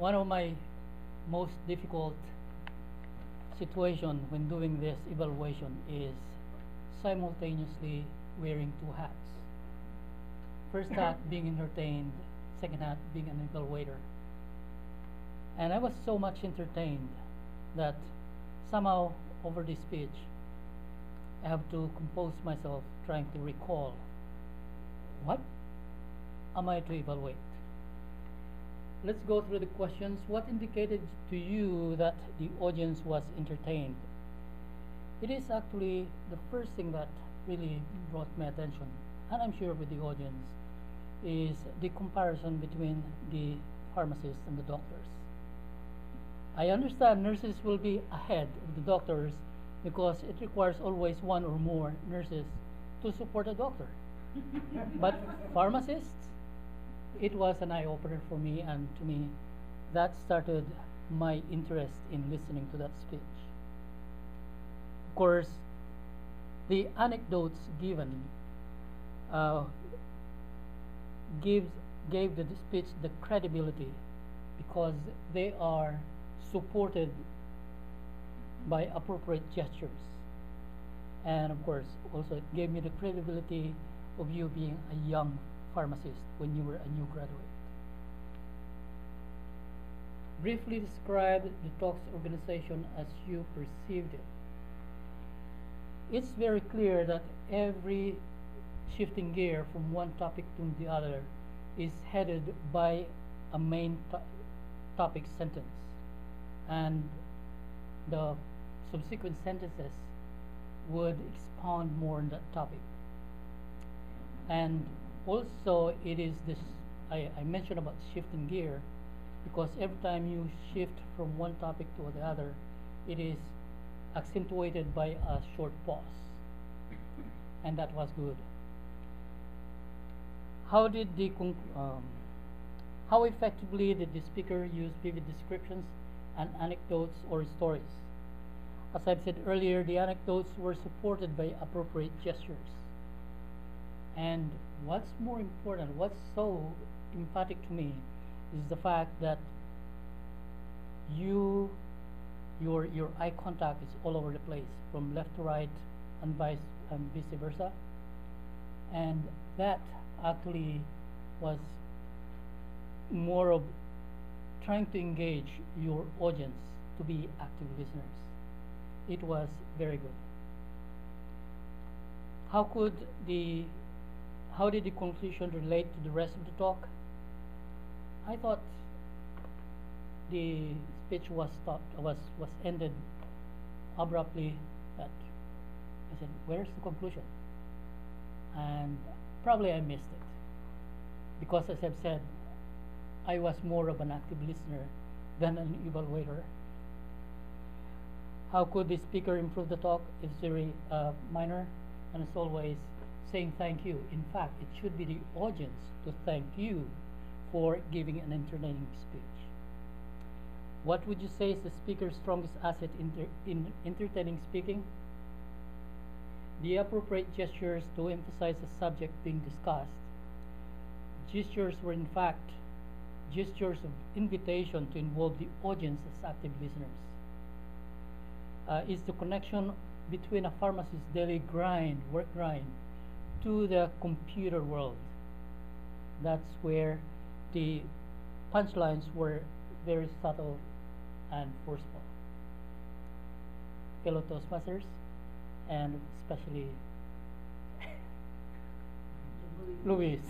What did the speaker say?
One of my most difficult situation when doing this evaluation is simultaneously wearing two hats. First hat being entertained, second hat being an evaluator. And I was so much entertained that somehow over this speech I have to compose myself trying to recall what am I to evaluate. Let's go through the questions. What indicated to you that the audience was entertained? It is actually the first thing that really brought my attention, and I'm sure with the audience, is the comparison between the pharmacists and the doctors. I understand nurses will be ahead of the doctors because it requires always one or more nurses to support a doctor. But pharmacists, it was an eye-opener for me, and to me, that started my interest in listening to that speech. Of course, the anecdotes given gave the speech the credibility because they are supported by appropriate gestures. And of course, also it gave me the credibility of you being a young pharmacist when you were a new graduate. Briefly describe the talk's organization as you perceived it. It's very clear that every shifting gear from one topic to the other is headed by a main topic sentence, and the subsequent sentences would expound more on that topic. And also it is this, I mentioned about shifting gear because every time you shift from one topic to the other, it is accentuated by a short pause, and that was good. How effectively did the speaker use vivid descriptions and anecdotes or stories? As I've said earlier, the anecdotes were supported by appropriate gestures. And what's more important, what's so emphatic to me, is the fact that your eye contact is all over the place, from left to right and vice versa. And that actually was more of trying to engage your audience to be active listeners. It was very good. How did the conclusion relate to the rest of the talk? I thought the speech was ended abruptly. That I said, "Where's the conclusion?" And probably I missed it because, as I've said, I was more of an active listener than an evaluator. How could the speaker improve the talk? It's very minor, and as always, saying thank you. In fact, it should be the audience to thank you for giving an entertaining speech. What would you say is the speaker's strongest asset in entertaining speaking? The appropriate gestures to emphasize the subject being discussed. Gestures were in fact gestures of invitation to involve the audience as active listeners. Is the connection between a pharmacist's daily work grind, to the computer world. That's where the punchlines were very subtle and forceful. Fellow Toastmasters, and especially Luis.